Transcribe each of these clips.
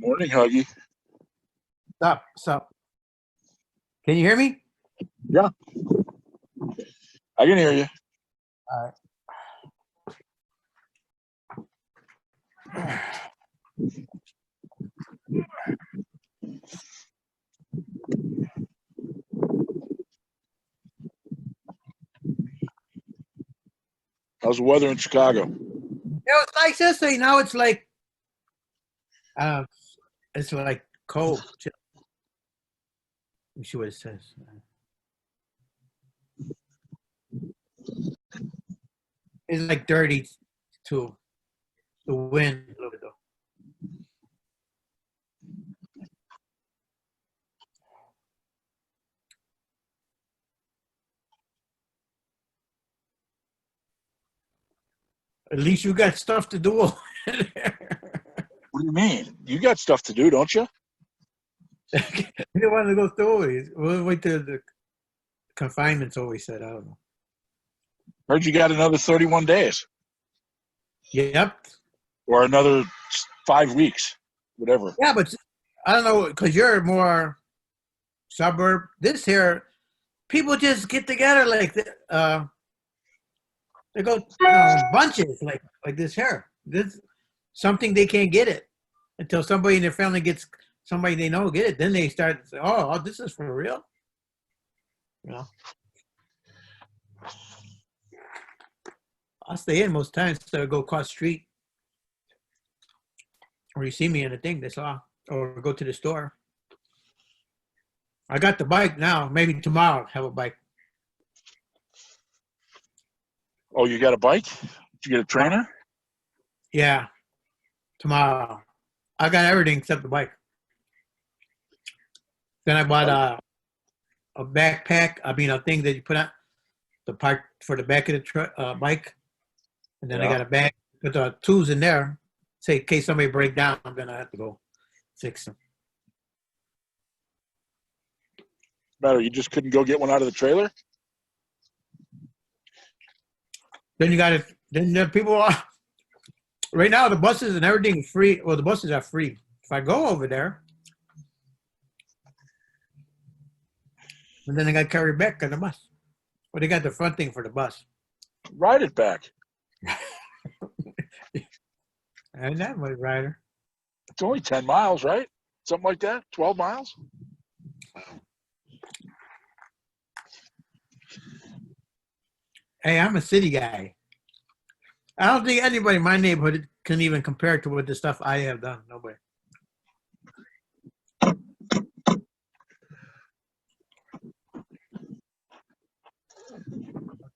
Morning, Huggy. Stop, stop. Can you hear me? Yeah, I can hear you. All right. How's the weather in Chicago? It was nice yesterday. Now it's like, uh, it's like cold. Let me see what it says. It's like dirty too. The wind a little bit though. At least you got stuff to do over there. What do you mean? You got stuff to do, don't you? We don't want to go through it. We'll wait till the confinement's over, he said. I don't know. Heard you got another 31 days Yep. or another 5 weeks, whatever. Yeah, but I don't know, because you're more suburb. This here, people just get together like they go bunches like this here. This something they can't get it until somebody in their family gets somebody they know get it. Then they start say, "Oh, this is for real." You know, I'll stay in most times, so I go across the street, or you see me in a thing they saw, or go to the store. I got the bike now. Maybe tomorrow I'll have a bike. Oh, you got a bike? Did you get a trainer? Yeah, tomorrow. I got everything except the bike. Then I bought a backpack. I mean, a thing that you put on the part for the back of the bike. And then I got a bag with the tools in there. Say, in case somebody break down, then I have to go fix them. Matter, you just couldn't go get one out of the trailer? Then you got to, then the people are, right now the buses and everything is free. Well, the buses are free. If I go over there, and then I got to carry it back on the bus. Well, they got the front thing for the bus. Ride it back. And that was rider. It's only 10 miles, right? Something like that? 12 miles? Hey, I'm a city guy. I don't think anybody in my neighborhood can even compare to what the stuff I have done. Nobody.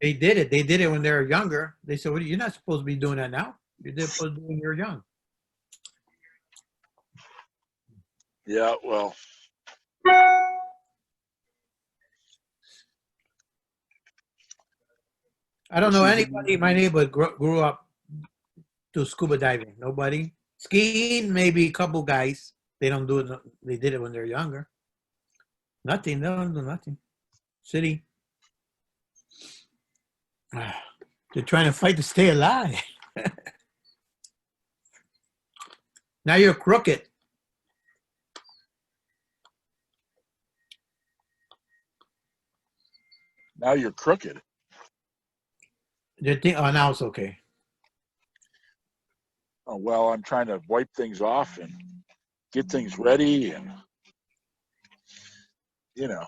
They did it. They did it when they were younger. They said, well, you're not supposed to be doing that now. You're supposed to do it when you're young. Yeah, well. I don't know anybody in my neighborhood grew up to scuba diving. Nobody. Skiing, maybe a couple guys. They don't do it. They did it when they're younger. Nothing. They don't do nothing. City. They're trying to fight to stay alive. Now you're crooked. Now you're crooked. Oh, now it's okay. Oh, well, I'm trying to wipe things off and get things ready and, you know,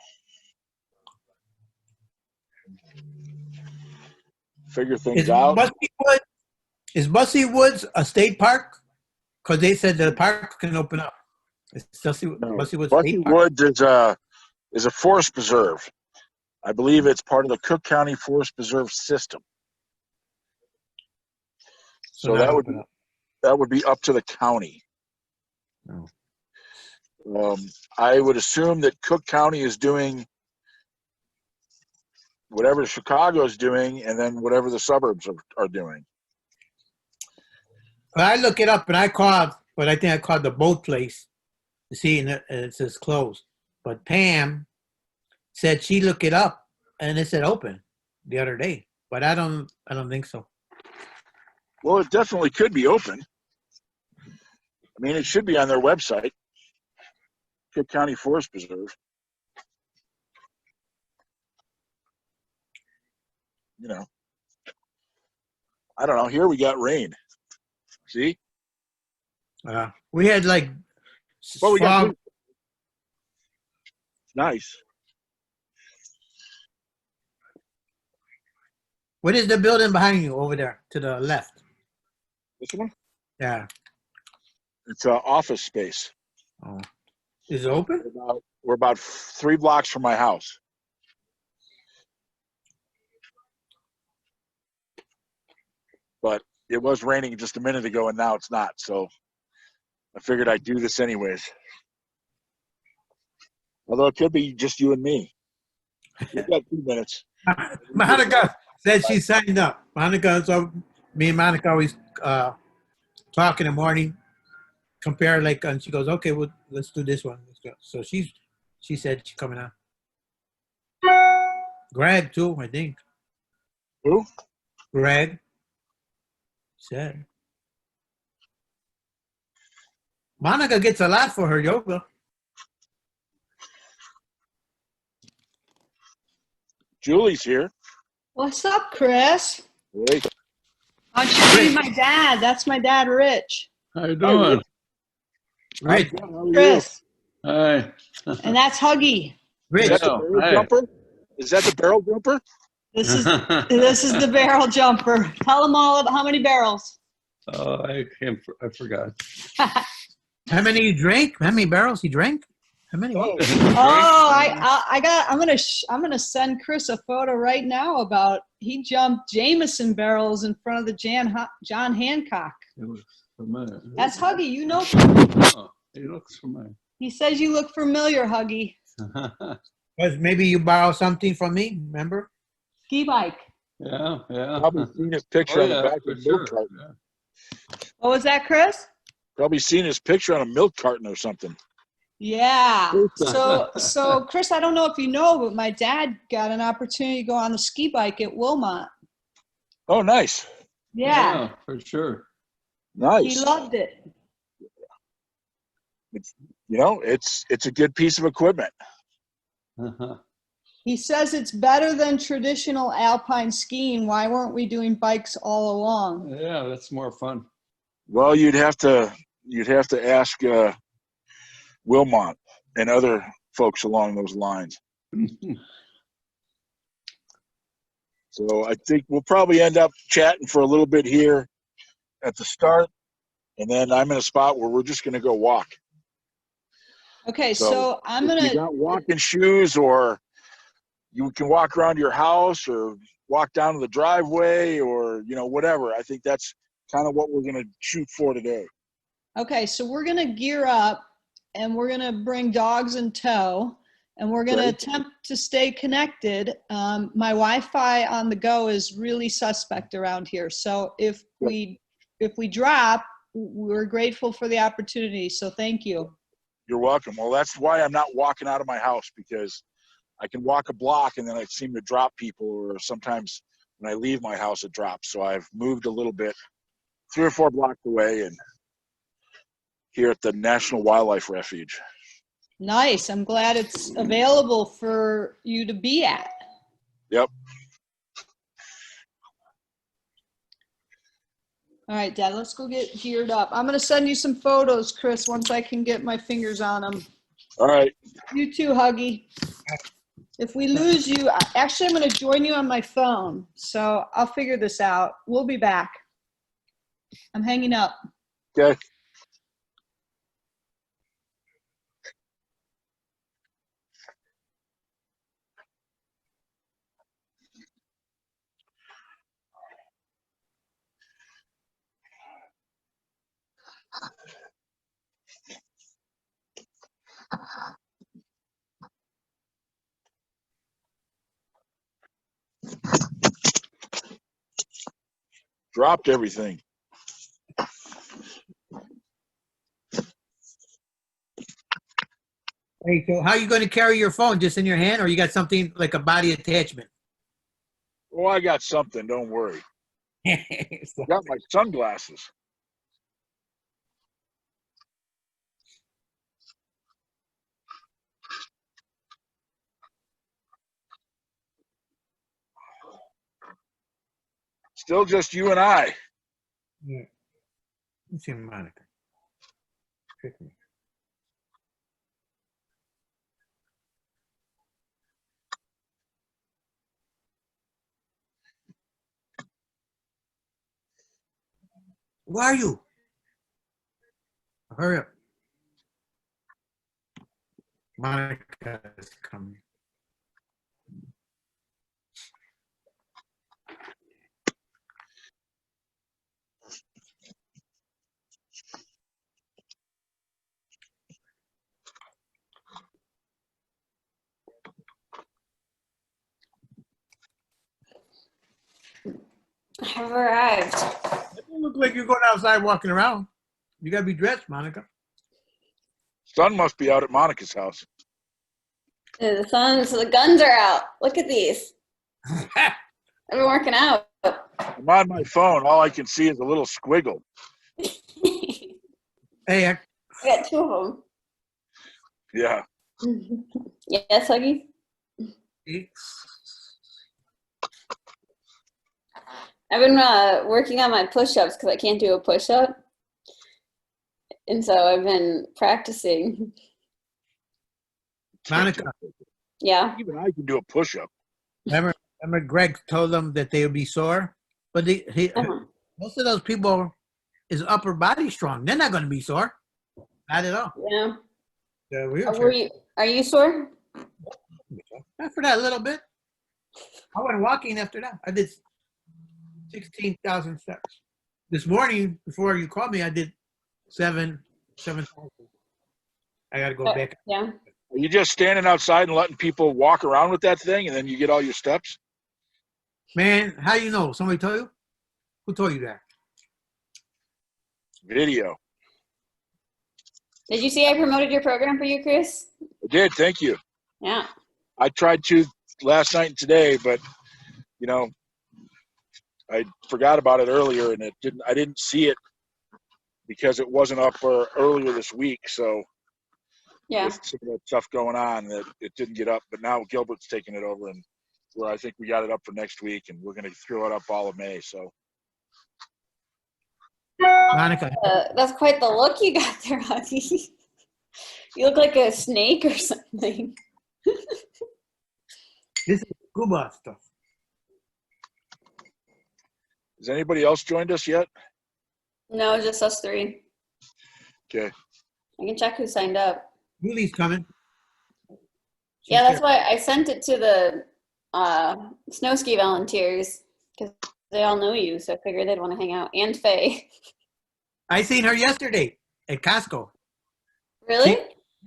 figure things out. Is Bussy Woods a state park? Because they said the park can open up. Bussy Woods Bussy Woods is a forest preserve. I believe it's part of the Cook County Forest Preserve system. So that would be up to the county. No. I would assume that Cook County is doing whatever Chicago is doing, and then whatever the suburbs are doing. Well, I look it up, and I called, but I think I called the boat place to see, and it says closed. But Pam said she looked it up, and it said open the other day. But I don't think so. Well, it definitely could be open. I mean, it should be on their website, Cook County Forest Preserve. You know, I don't know. Here we got rain. See? We had like Well, we got fog. blue. Nice. What is the building behind you over there to the left? This one? Yeah. It's an office space. Oh. Is it open? We're about 3 blocks from my house. But it was raining just a minute ago, and now it's not. So I figured I'd do this anyways. Although it could be just you and me. We've got 2 minutes. Monica said she signed up. Monica, so me and Monica always talk in the morning, compare like, and she goes, okay, well, let's do this one. Let's go. So she said she's coming out. Greg too, I think. Who? Greg said. Monica gets a lot for her yoga. Julie's here. What's up, Chris? Hey. Why don't you meet my dad? That's my dad, Rich. How you doing? Rich, How are you? Chris. Hi. And that's Huggy. Is Rich, that the Oh, barrel hey. jumper? Is that the barrel jumper? This is the barrel jumper. Tell them all about how many barrels. Oh, I forgot. how many you drank? How many barrels he drank? How many? Oh, I'm gonna send Chris a photo right now about he jumped Jameson barrels in front of the John Hancock. It was familiar. That's Huggy. You know. Oh, it looks familiar. He says you look familiar, Huggy. Because maybe you borrow something from me, remember? Ski bike. Yeah, yeah. probably seen his picture Oh, on the yeah, back for of the milk sure. carton. Yeah. What was that, Chris? Probably seen his picture on a milk carton or something. Yeah. So Chris, I don't know if you know, but my dad got an opportunity to go on the ski bike at Wilmot. Oh, nice. Yeah. For sure. Nice. He loved it. You know, it's a good piece of equipment. He says it's better than traditional alpine skiing. Why weren't we doing bikes all along? Yeah, that's more fun. Well, you'd have to ask Wilmot and other folks along those lines. So I think we'll probably end up chatting for a little bit here at the start, and then I'm in a spot where we're just going to go walk. Okay, So so I'm if you gonna. got walking shoes, or you can walk around your house, or walk down to the driveway, or whatever. I think that's kind of what we're going to shoot for today. Okay, so we're gonna gear up, and we're gonna bring dogs in tow, and we're gonna Right. attempt to stay connected. My Wi-Fi on the go is really suspect around here, so if we drop, we're grateful for the opportunity. So thank you. You're welcome. Well, that's why I'm not walking out of my house, because I can walk a block and then I seem to drop people, or sometimes when I leave my house, it drops. So I've moved a little bit, 3 or 4 blocks away, and here at the National Wildlife Refuge. Nice. I'm glad it's available for you to be at. Yep. All right, Dad, let's go get geared up. I'm going to send you some photos, Chris, once I can get my fingers on them. All right. You too, Huggy. If we lose you, actually, I'm going to join you on my phone. So I'll figure this out. We'll be back. I'm hanging up. Okay. Dropped everything. Hey, so how are you going to carry your phone? Just in your hand, or you got something like a body attachment? Oh, I got something. Don't worry. So- Got my sunglasses. Still just you and I. Yeah. Let's see Monica. Trick me. Where are you? Hurry up. Monica is coming. I have arrived. It don't look like you're going outside walking around. You gotta be dressed, Monica. Sun must be out at Monica's house. The guns are out. Look at these. I've been working out. I'm on my phone. All I can see is a little squiggle. Hey, I got two of Yeah. them. Yes, Huggy? I've been working on my push-ups because I can't do a push-up. And so I've been practicing. Monica, Yeah. Even I can do a push-up. remember Greg told them that they would be sore, but Uh-huh. most of those people is upper body strong. They're not going to be sore. Not at all. Yeah. The wheelchair. Are you sore? After that, a little bit. I went walking after that. I did 16,000 steps. This morning, before you called me, I did 7,000. I got to go back. Yeah. Are you just standing outside and letting people walk around with that thing, and then you get all your steps? Man, how you know? Somebody told you? Who told you that? Video. Did you see I promoted your program for you, Chris? I did. Thank you. Yeah. I tried to last night and today, but you know, I forgot about it earlier, and I didn't see it because it wasn't up earlier this week. So Yeah. with some of that stuff going on, that it didn't get up. But now Gilbert's taking it over, and where I think we got it up for next week, and we're going to throw it up all of May. So Monica, That's quite the look you got there, Huggy. You look like a snake or something. this is scuba stuff. has anybody else joined us yet? No, just us three. Okay. I can check who signed up. Julie's coming. Yeah, that's why I sent it to the snow ski volunteers because they all know you, so I figured they'd want to hang out. And Faye. I seen her yesterday at Costco. Really?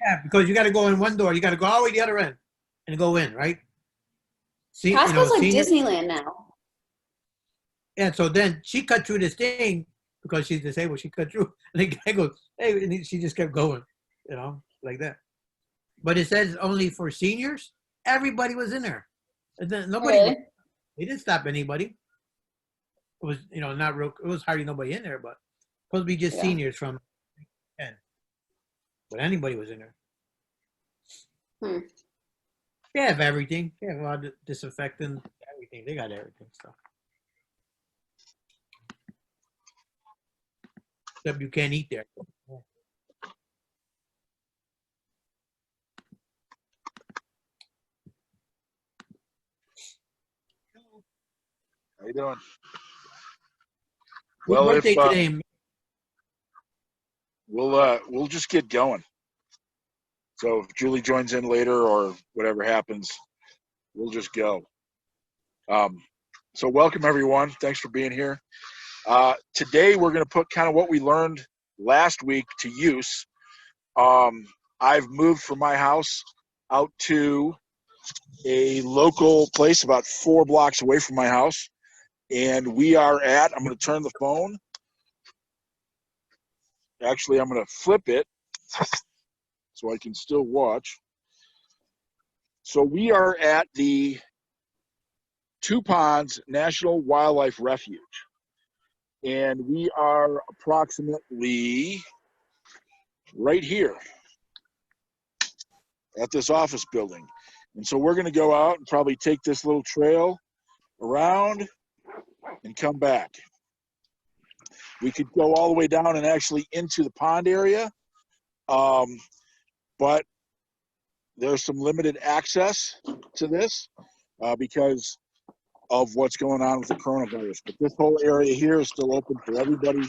Yeah, because you got to go in one door. You got to go all the way to the other end and go in, right? See, Costco's like senior- Disneyland now. And so then she cut through this thing because she's disabled. She cut through, and the guy goes, "Hey," and she just kept going, like that. But it says only for seniors. Everybody was in there. And then nobody. Really? They didn't stop anybody. It was, not real. It was hardly nobody in there, but supposed to be just Yeah. seniors from 10. But anybody was in there. They have everything. They have a lot of disinfectant, everything. They got everything. So. Except you can't eat there. How you doing? Whose Well, birthday if today? we'll just get going. So if Julie joins in later or whatever happens, we'll just go. So welcome everyone. Thanks for being here. Today we're going to put kind of what we learned last week to use. I've moved from my house out to a local place about 4 blocks away from my house. And we are at, I'm going to turn the phone. Actually, I'm going to flip it so I can still watch. So we are at the Two Ponds National Wildlife Refuge. And we are approximately right here at this office building. And so we're going to go out and probably take this little trail around and come back. We could go all the way down and actually into the pond area, but there's some limited access to this because of what's going on with the coronavirus. But this whole area here is still open for everybody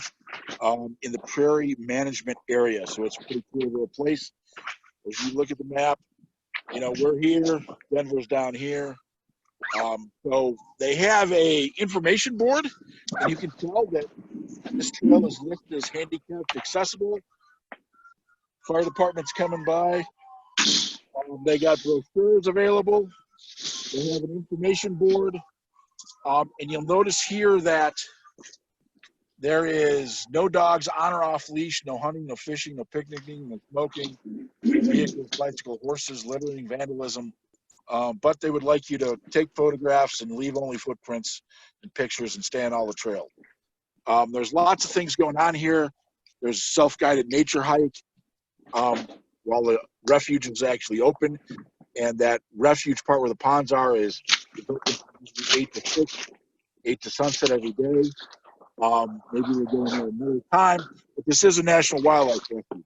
in the prairie management area. So it's a pretty cool little place. As you look at the map, you know, we're here, Denver's down here. So they have a information board, and you can tell that this trail is listed as handicapped accessible. Fire department's coming by. They got brochures available. They have an information board. And you'll notice here that there is no dogs on or off leash, no hunting, no fishing, no picnicking, no smoking, vehicles, bicycle, horses, littering, vandalism. But they would like you to take photographs and leave only footprints and pictures and stay on all the trail. There's lots of things going on here. There's self-guided nature hike while the refuge is actually open. And that refuge part where the ponds are is 8 to 6, 8 to sunset every day. Maybe we're going there another time. But this is a national wildlife refuge.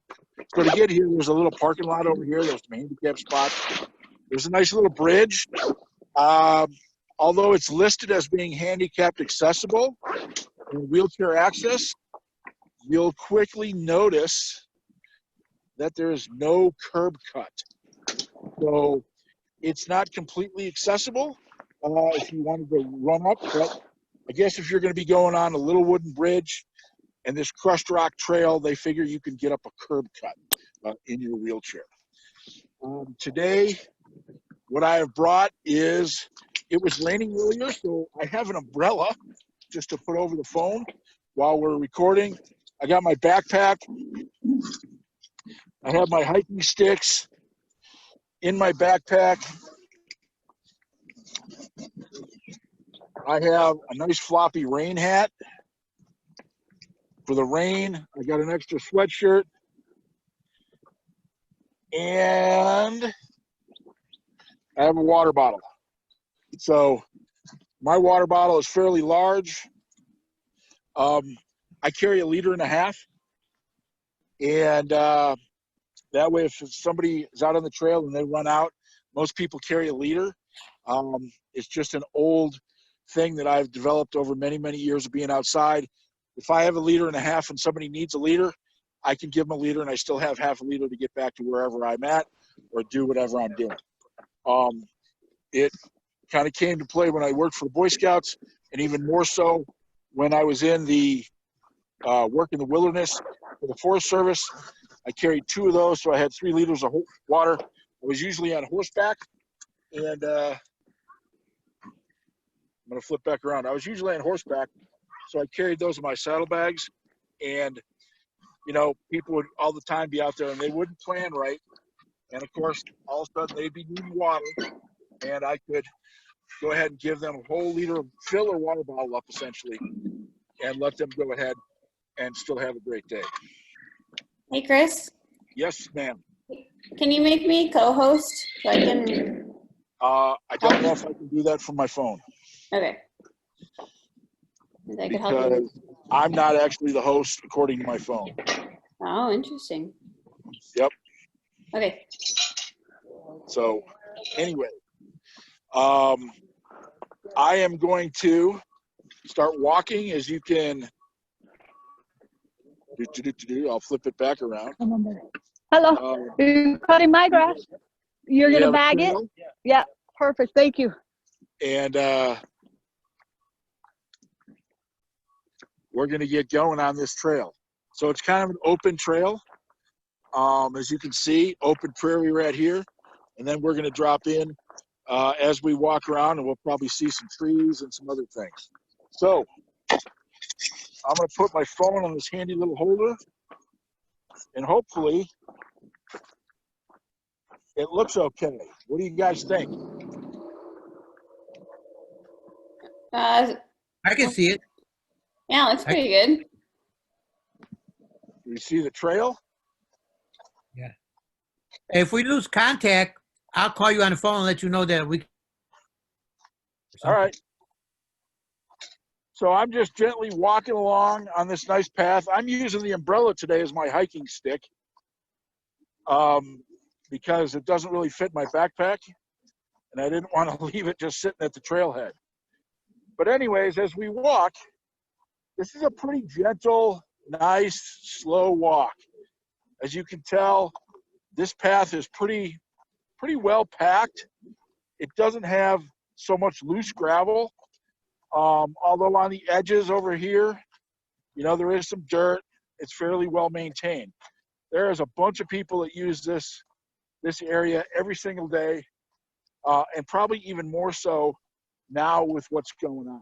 So to get here, there's a little parking lot over here. There's some handicap spots. There's a nice little bridge. Although it's listed as being handicapped accessible and wheelchair access, you'll quickly notice that there is no curb cut. So it's not completely accessible if you wanted to run up, but I guess if you're going to be going on a little wooden bridge and this crushed rock trail, they figure you can get up a curb cut in your wheelchair. Today, what I have brought is, it was raining earlier, so I have an umbrella just to put over the phone while we're recording. I got my backpack. I have my hiking sticks in my backpack. I have a nice floppy rain hat for the rain. I got an extra sweatshirt. And I have a water bottle. So my water bottle is fairly large. I carry 1.5 liters. And that way, if somebody is out on the trail and they run out, most people carry 1 liter. It's just an old thing that I've developed over many, many years of being outside. If I have 1.5 liters and somebody needs 1 liter, I can give them 1 liter and I still have half a liter to get back to wherever I'm at or do whatever I'm doing. It kind of came to play when I worked for the Boy Scouts, and even more so when I was in the work in the wilderness for the Forest Service. I carried 2 of those, so I had 3 liters of water. I was usually on horseback, and I'm going to flip back around. I was usually on horseback, so I carried those in my saddlebags, and, you know, people would all the time be out there, and they wouldn't plan right, and, of course, all of a sudden they'd be needing water, and I could go ahead and give them a whole liter, fill their water bottle up, essentially, and let them go ahead and still have a great day. Hey, Chris, Yes, ma'am. can you make me co-host so I can? I don't know if I can do that from my phone. Okay. That could help you. Because I'm not actually the host according to my phone. Oh, interesting. Yep. Okay. So anyway, I am going to start walking. As you can, I'll flip it back around. Hello, you're cutting my grass? You're We gonna have a bag it? trail, Yeah, perfect, thank you. and we're going to get going on this trail. So it's kind of an open trail. As you can see, open prairie right here. And then we're going to drop in as we walk around, and we'll probably see some trees and some other things. So I'm going to put my phone on this handy little holder, and hopefully it looks okay. What do you guys think? Uh, I can see it. yeah, looks pretty good. Do you see the trail? If we lose contact, I'll call you on the phone and let you know that we. All right. So I'm just gently walking along on this nice path. I'm using the umbrella today as my hiking stick because it doesn't really fit my backpack, and I didn't want to leave it just sitting at the trailhead. But anyways, as we walk, this is a pretty gentle, nice, slow walk. As you can tell, this path is pretty well packed. It doesn't have so much loose gravel, although on the edges over here, you know, there is some dirt. It's fairly well maintained. There is a bunch of people that use this area every single day, and probably even more so now with what's going on.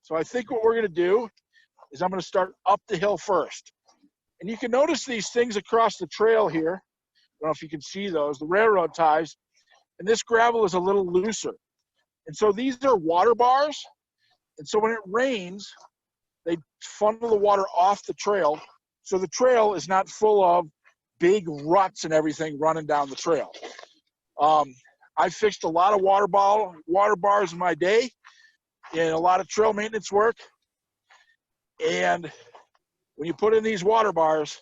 So I think what we're going to do is I'm going to start up the hill first. And you can notice these things across the trail here. I don't know if you can see those, the railroad ties. And this gravel is a little looser. And so these are water bars. And so when it rains, they funnel the water off the trail. So the trail is not full of big ruts and everything running down the trail. I fixed a lot of water bars in my day and a lot of trail maintenance work. And when you put in these water bars,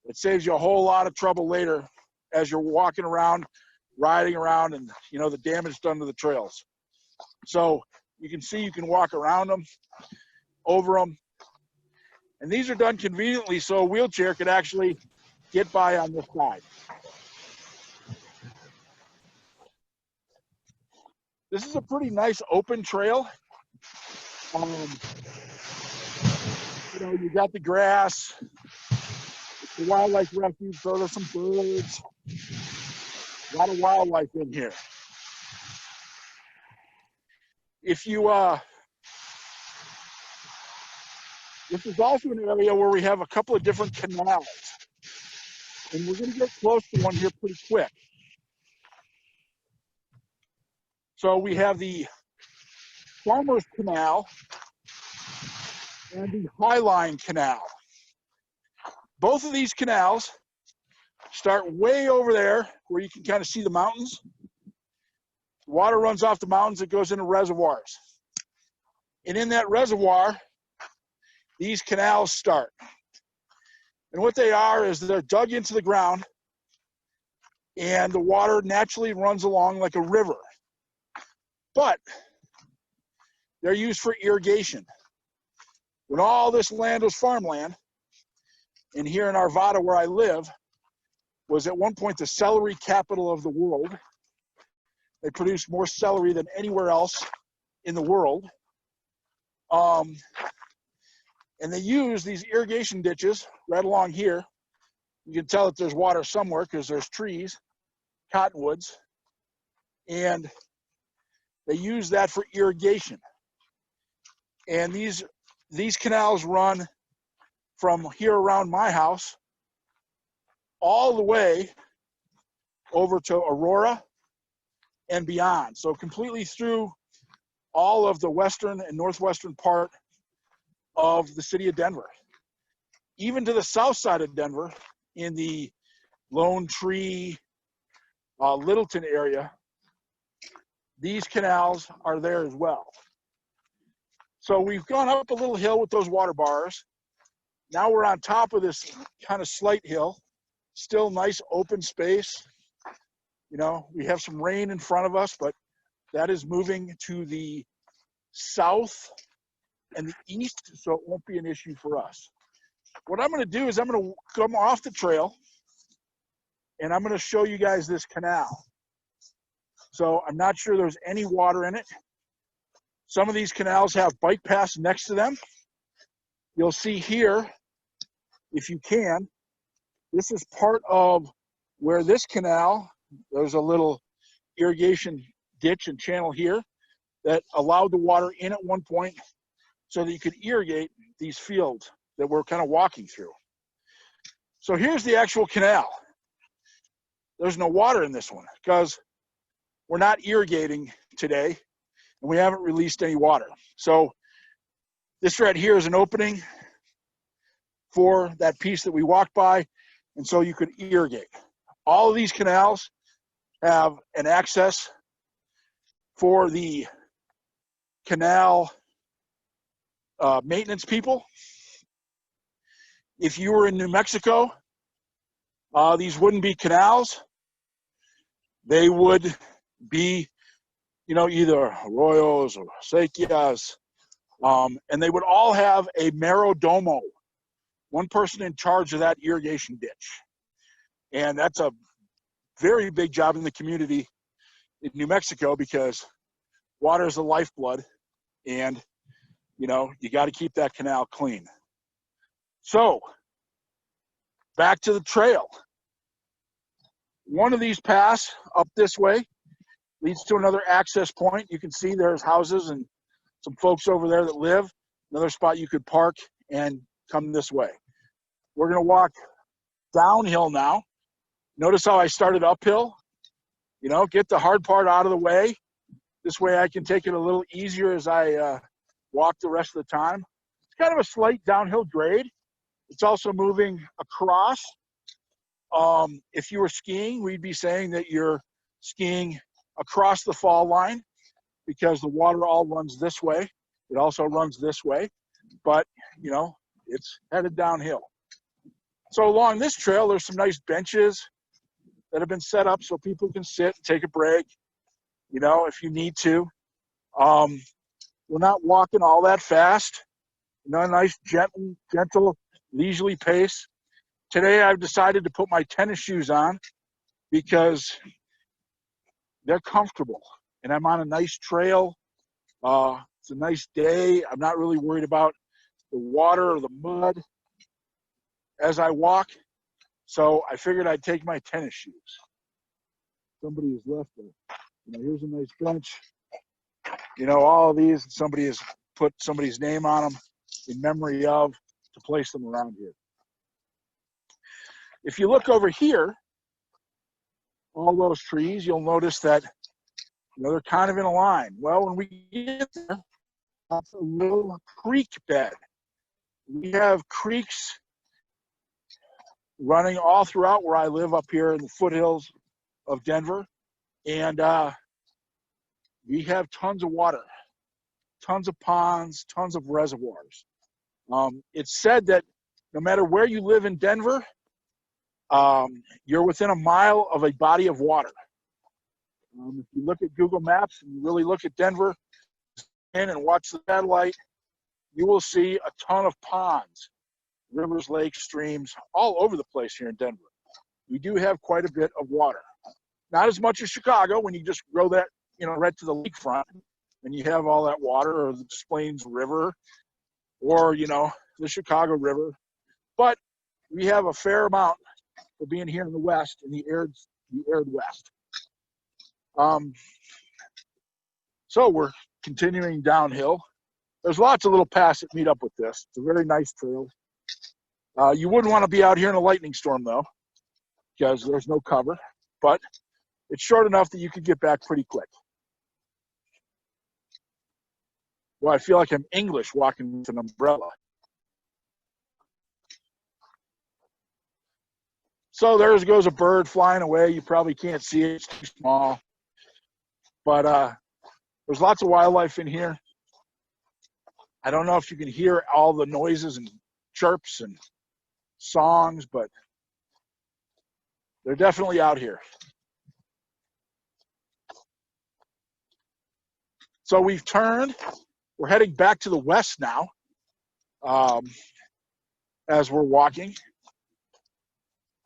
it saves you a whole lot of trouble later as you're walking around, riding around, and you know the damage done to the trails. So you can see you can walk around them, over them, and these are done conveniently so a wheelchair could actually get by on this side. This is a pretty nice open trail. You know, you got the grass, the wildlife refuge, so there's some birds, a lot of wildlife in here. If you, this is also an area where we have a couple of different canals, and we're going to get close to one here pretty quick. So we have the Farmers Canal and the Highline Canal. Both of these canals start way over there where you can kind of see the mountains. Water runs off the mountains, it goes into reservoirs. And in that reservoir, these canals start. And what they are is they're dug into the ground and the water naturally runs along like a river. But they're used for irrigation. When all this land was farmland, and here in Arvada where I live, was at one point the celery capital of the world. They produced more celery than anywhere else in the world. And they use these irrigation ditches right along here. You can tell that there's water somewhere because there's trees, cottonwoods, and they use that for irrigation. And these canals run from here around my house all the way over to Aurora and beyond. So completely through all of the western and northwestern part of the city of Denver. Even to the south side of Denver in the Lone Tree, Littleton area, these canals are there as well. So we've gone up a little hill with those water bars. Now we're on top of this kind of slight hill, still nice open space. You know, we have some rain in front of us, but that is moving to the south and the east, so it won't be an issue for us. What I'm going to do is I'm going to come off the trail, and I'm going to show you guys this canal. So I'm not sure there's any water in it. Some of these canals have bike paths next to them. You'll see here, if you can, this is part of where this canal, there's a little irrigation ditch and channel here that allowed the water in at one point so that you could irrigate these fields that we're kind of walking through. So here's the actual canal. There's no water in this one because we're not irrigating today and we haven't released any water. So this right here is an opening for that piece that we walked by, and so you could irrigate. All of these canals have an access for the canal maintenance people. If you were in New Mexico, these wouldn't be canals. They would be, you know, either arroyos or acequias, and they would all have a mayordomo, one person in charge of that irrigation ditch. And that's a very big job in the community in New Mexico because water is the lifeblood, and, you know, you got to keep that canal clean. So, back to the trail. One of these paths up this way leads to another access point. You can see there's houses and some folks over there that live. Another spot you could park and come this way. We're going to walk downhill now. Notice how I started uphill? You know, get the hard part out of the way. This way I can take it a little easier as I walk the rest of the time. It's kind of a slight downhill grade. It's also moving across. If you were skiing, we'd be saying that you're skiing across the fall line because the water all runs this way. It also runs this way, but, you know, it's headed downhill. So along this trail, there's some nice benches that have been set up so people can sit and take a break, you know, if you need to. We're not walking all that fast. You know, a nice, gentle, leisurely pace. Today, I've decided to put my tennis shoes on because they're comfortable, and I'm on a nice trail. It's a nice day. I'm not really worried about the water or the mud as I walk, so I figured I'd take my tennis shoes. Somebody has left them. You know, here's a nice bench. You know, all of these, somebody has put somebody's name on them in memory of to place them around here. If you look over here, all those trees, you'll notice that, you know, they're kind of in a line. Well, when we get there, that's a little creek bed. We have creeks running all throughout where I live up here in the foothills of Denver. And we have tons of water, tons of ponds, tons of reservoirs. It's said that no matter where you live in Denver, you're within a mile of a body of water. If you look at Google Maps and you really look at Denver and watch the satellite, you will see a ton of ponds, rivers, lakes, streams, all over the place here in Denver. We do have quite a bit of water. Not as much as Chicago when you just grow that, you know, right to the lakefront and you have all that water, or the Des Plaines River, or, you know, the Chicago River. But we have a fair amount for being here in the West, in the arid West. So we're continuing downhill. There's lots of little paths that meet up with this. It's a very nice trail. You wouldn't want to be out here in a lightning storm, though, because there's no cover. But it's short enough that you could get back pretty quick. Well, I feel like I'm English walking with an umbrella. So there goes a bird flying away. You probably can't see it. It's too small. But there's lots of wildlife in here. I don't know if you can hear all the noises and chirps and songs, but they're definitely out here. So we've turned. We're heading back to the west now as we're walking.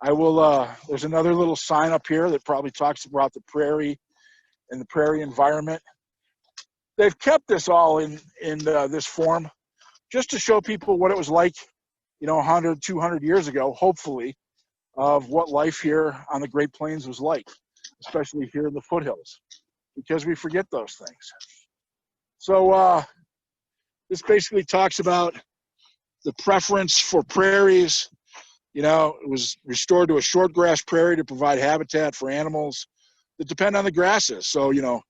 There's another little sign up here that probably talks about the prairie and the prairie environment. They've kept this all in this form just to show people what it was like, you know, 100, 200 years ago, hopefully, of what life here on the Great Plains was like, especially here in the foothills, because we forget those things. So this basically talks about the preference for prairies. You know, it was restored to a short grass prairie to provide habitat for animals that depend on the grasses. So, you know,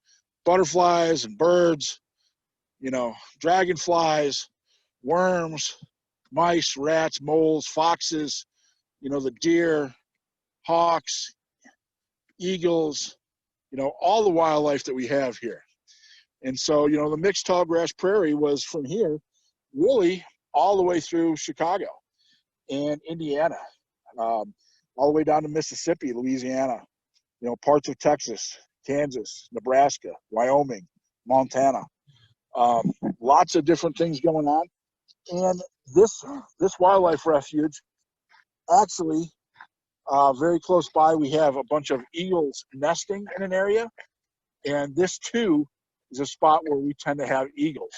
butterflies and birds, you know, dragonflies, worms, mice, rats, moles, foxes, you know, the deer, hawks, eagles, you know, all the wildlife that we have here. And so, you know, the mixed tall grass prairie was from here really all the way through Chicago and Indiana, all the way down to Mississippi, Louisiana, you know, parts of Texas, Kansas, Nebraska, Wyoming, Montana. Lots of different things going on. And this wildlife refuge, actually, very close by, we have a bunch of eagles nesting in an area. And this, too, is a spot where we tend to have eagles.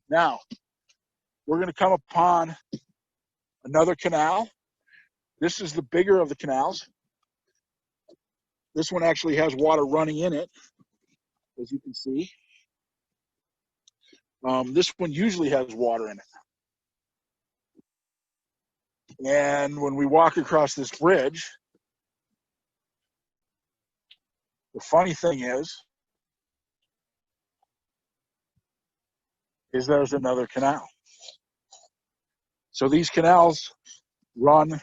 Now, we're going to come upon another canal. This is the bigger of the canals. This one actually has water running in it, as you can see. This one usually has water in it. And when we walk across this bridge, the funny thing is there's another canal. So these canals run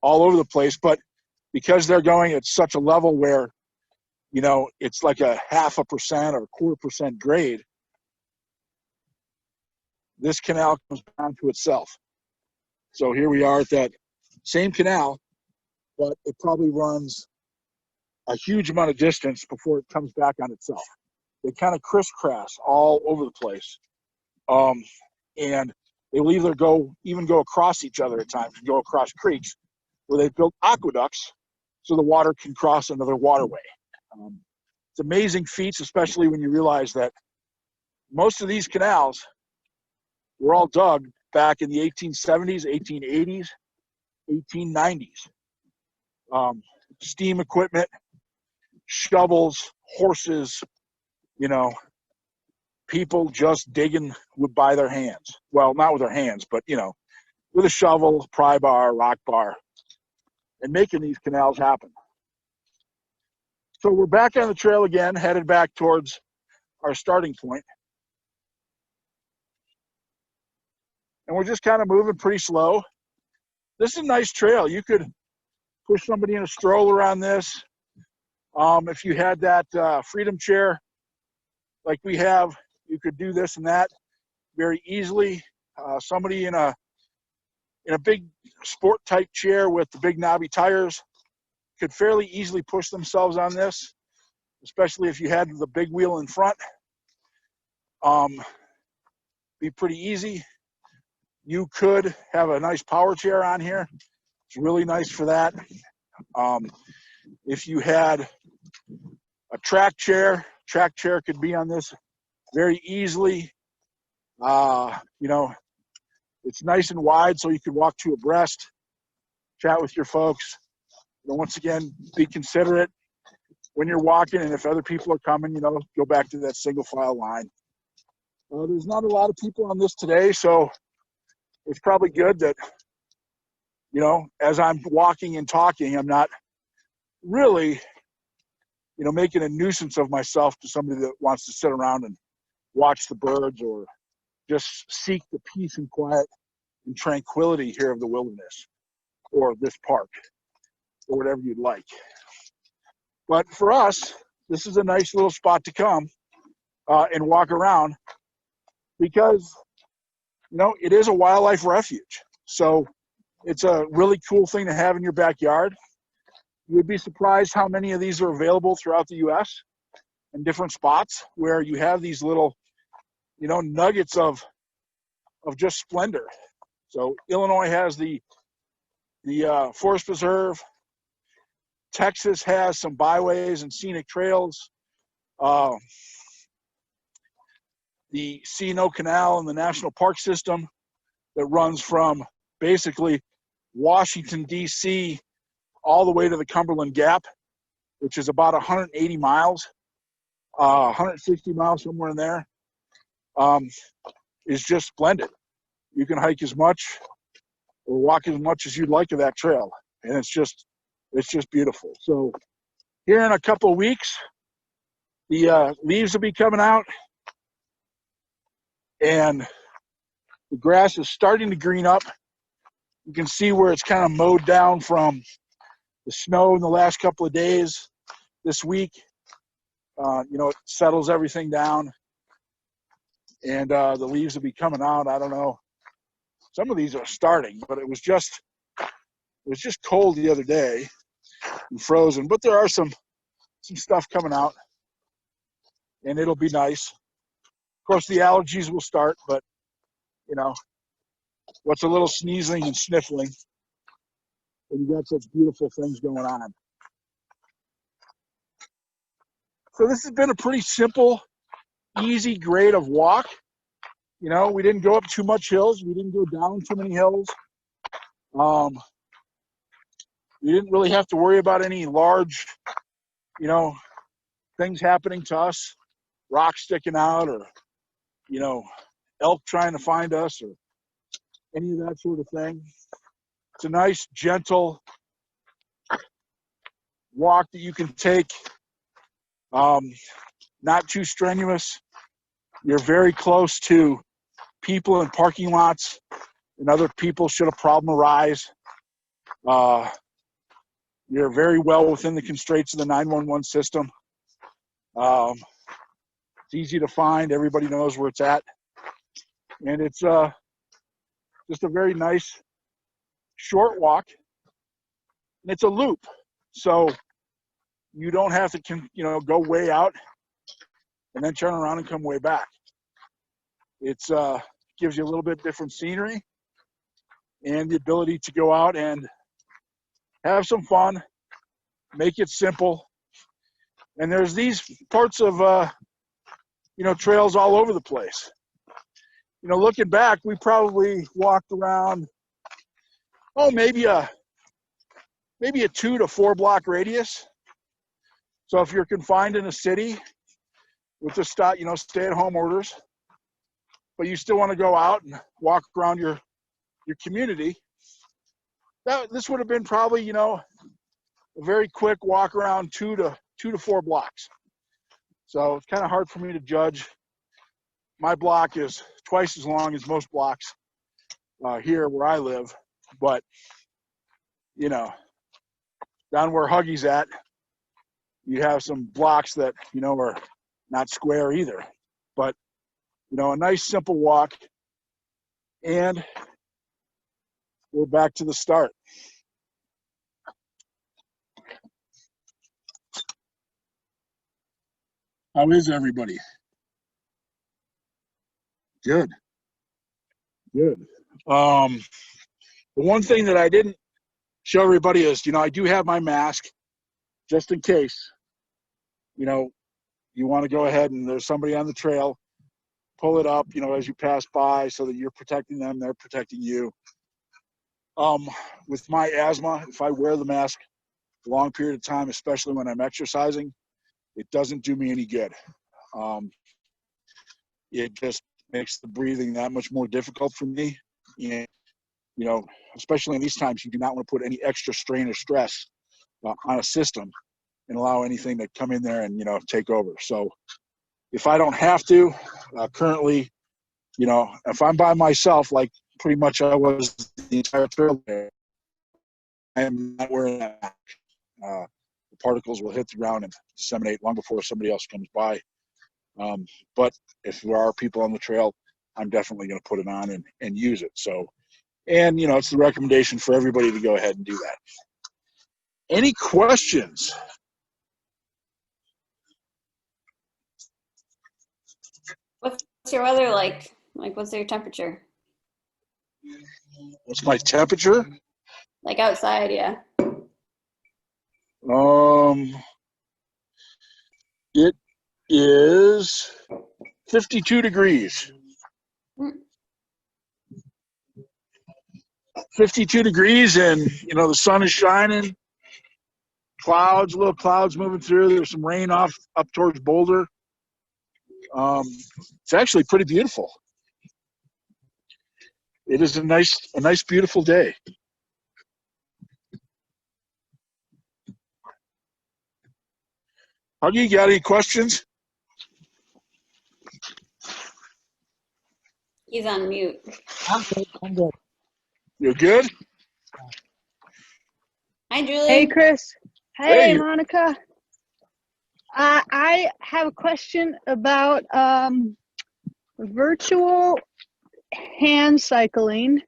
all over the place, but because they're going at such a level where, you know, it's like a 0.5% or 1/4% grade, this canal comes down to itself. So here we are at that same canal, but it probably runs a huge amount of distance before it comes back on itself. They kind of crisscross all over the place. And they will either even go across each other at times, go across creeks where they've built aqueducts so the water can cross another waterway. It's amazing feats, especially when you realize that most of these canals were all dug back in the 1870s, 1880s, 1890s. Steam equipment, shovels, horses, you know, people just digging by their hands. Well, not with their hands, but, you know, with a shovel, pry bar, rock bar, and making these canals happen. So we're back on the trail again, headed back towards our starting point. And we're just kind of moving pretty slow. This is a nice trail. You could push somebody in a stroller on this. If you had that freedom chair like we have, you could do this and that very easily. Somebody in a big sport type chair with the big knobby tires could fairly easily push themselves on this, especially if you had the big wheel in front. Be pretty easy. You could have a nice power chair on here. It's really nice for that. If you had a track chair could be on this very easily. You know, it's nice and wide so you can walk two abreast, chat with your folks. And once again, be considerate when you're walking, and if other people are coming, you know, go back to that single file line. There's not a lot of people on this today, so it's probably good that, you know, as I'm walking and talking, I'm not really, you know, making a nuisance of myself to somebody that wants to sit around and watch the birds or just seek the peace and quiet and tranquility here of the wilderness or this park or whatever you'd like. But for us, this is a nice little spot to come and walk around because, you know, it is a wildlife refuge. So it's a really cool thing to have in your backyard. You would be surprised how many of these are available throughout the U.S. in different spots where you have these little, you know, nuggets of just splendor. So Illinois has the Forest Preserve. Texas has some byways and scenic trails. The C&O Canal and the National Park System that runs from basically Washington, D.C. all the way to the Cumberland Gap, which is about 180 miles, 160 miles, somewhere in there, is just splendid. You can hike as much or walk as much as you'd like of that trail, and it's just beautiful. So here in a couple of weeks, the leaves will be coming out, and the grass is starting to green up. You can see where it's kind of mowed down from the snow in the last couple of days this week. You know, it settles everything down. and the leaves will be coming out. I don't know. Some of these are starting, but it was just cold the other day and frozen. But there are some stuff coming out, and it'll be nice. Of course, the allergies will start, but you know, what's a little sneezing and sniffling when you got such beautiful things going on? So this has been a pretty simple, easy grade of walk. You know, we didn't go up too much hills. We didn't go down too many hills. We didn't really have to worry about any large, you know, things happening to us, rocks sticking out, or, you know, elk trying to find us, or any of that sort of thing. It's a nice, gentle walk that you can take, not too strenuous. You're very close to people in parking lots and other people should a problem arise. You're very well within the constraints of the 911 system. It's easy to find. Everybody knows where it's at. And it's just a very nice short walk. And it's a loop. So you don't have to, you know, go way out and then turn around and come way back. It's gives you a little bit different scenery and the ability to go out and have some fun, make it simple. And there's these parts of, you know, trails all over the place. You know, looking back, we probably walked around, maybe a 2 to 4 block radius. So if you're confined in a city with the stay-at-home orders, but you still want to go out and walk around your community, this would have been probably, you know, a very quick walk around 2 to 4 blocks. So it's kind of hard for me to judge. My block is twice as long as most blocks here where I live, but you know, down where Huggy's at, you have some blocks that, you know, are not square either. But you know, a nice simple walk, and we're back to the start. How is everybody? Good. Good. The one thing that I didn't show everybody is, you know, I do have my mask just in case, you know, you want to go ahead and there's somebody on the trail, pull it up, you know, as you pass by so that you're protecting them, they're protecting you. With my asthma, if I wear the mask a long period of time, especially when I'm exercising, it doesn't do me any good. It just makes the breathing that much more difficult for me. And, you know, especially in these times, you do not want to put any extra strain or stress on a system and allow anything to come in there and, you know, take over. So if I don't have to, currently, you know, if I'm by myself, like pretty much I was the entire trail there, I am not wearing that mask. The particles will hit the ground and disseminate long before somebody else comes by. But if there are people on the trail, I'm definitely going to put it on and use it. So, and, you know, it's the recommendation for everybody to go ahead and do that. Any questions? What's your weather like? Like, what's your temperature? What's my temperature? Like outside, yeah. It is 52 degrees. 52 degrees, and you know the sun is shining. Clouds, little clouds moving through. There's some rain up towards Boulder. It's actually pretty beautiful. It is a nice, beautiful day. Huggy, you got any questions? He's on mute. I'm good. I'm good. You're good? Hi, Julie. Hey, Chris. Hey, Hey. Monica. I have a question about virtual hand cycling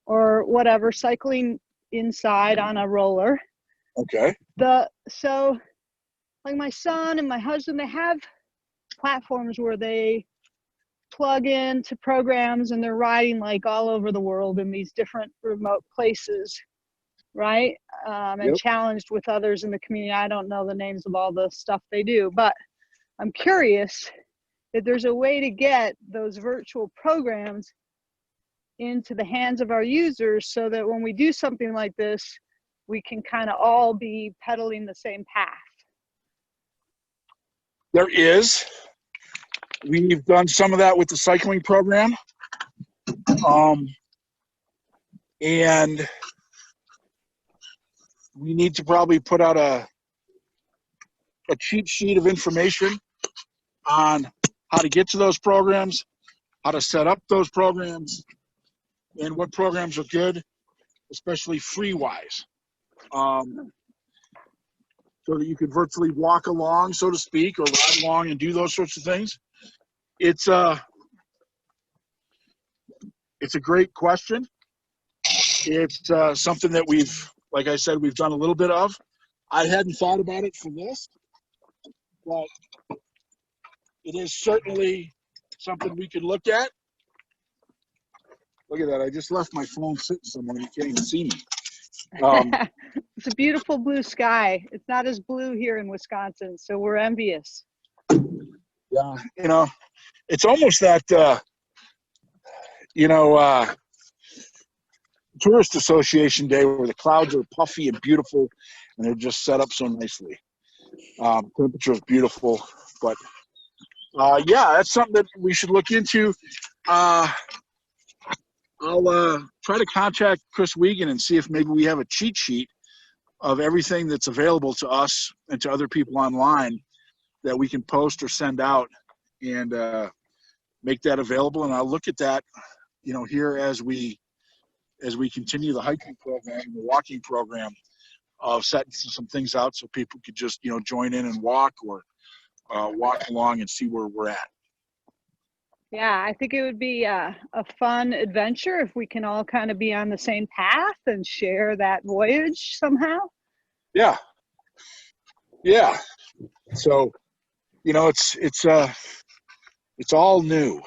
or whatever, cycling inside on a roller. Okay. So like my son and my husband, they have platforms where they plug into programs and they're riding like all over the world in these different remote places, right? And Yep. challenged with others in the community. I don't know the names of all the stuff they do, but I'm curious if there's a way to get those virtual programs into the hands of our users so that when we do something like this, we can kind of all be pedaling the same path. There is. We've done some of that with the cycling program. And we need to probably put out a cheat sheet of information on how to get to those programs, how to set up those programs, and what programs are good, especially free-wise. So that you could virtually walk along, so to speak, or ride along and do those sorts of things. It's a great question. It's something that we've, like I said, we've done a little bit of. I hadn't thought about it for this, but it is certainly something we could look at. Look at that. I just left my phone sitting somewhere. You can't even see me. It's a beautiful blue sky. It's not as blue here in Wisconsin, so we're envious. Yeah, you know, it's almost that, tourist association day where the clouds are puffy and beautiful and they're just set up so nicely. Temperature is beautiful, but yeah, that's something that we should look into. I'll try to contact Chris Wiegand and see if maybe we have a cheat sheet of everything that's available to us and to other people online that we can post or send out and make that available. And I'll look at that, here as we continue the hiking program, the walking program, of setting some things out so people could just, join in and walk or walk along and see where we're at. Yeah, I think it would be a fun adventure if we can all kind of be on the same path and share that voyage somehow. Yeah. Yeah. So, it's all new.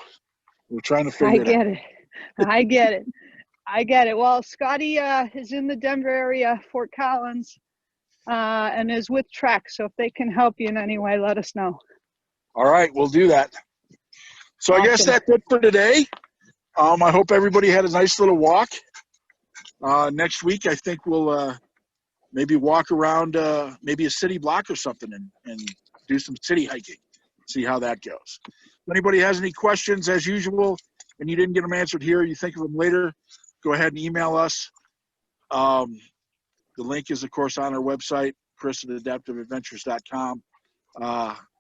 We're trying to figure it out. I get it. Well, Scotty is in the Denver area, Fort Collins, and is with Trek. So if they can help you in any way, let us know. All right, we'll do that. So awesome. I guess that's it for today. I hope everybody had a nice little walk. Next week, I think we'll maybe walk around maybe a city block or something and do some city hiking, see how that goes. If anybody has any questions, as usual, and you didn't get them answered here, you think of them later, go ahead and email us. The link is, of course, on our website, chris@adaptiveadventures.com,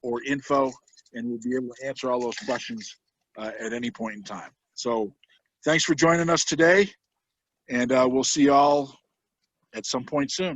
or info, and we'll be able to answer all those questions at any point in time. So thanks for joining us today, and we'll see you all at some point soon.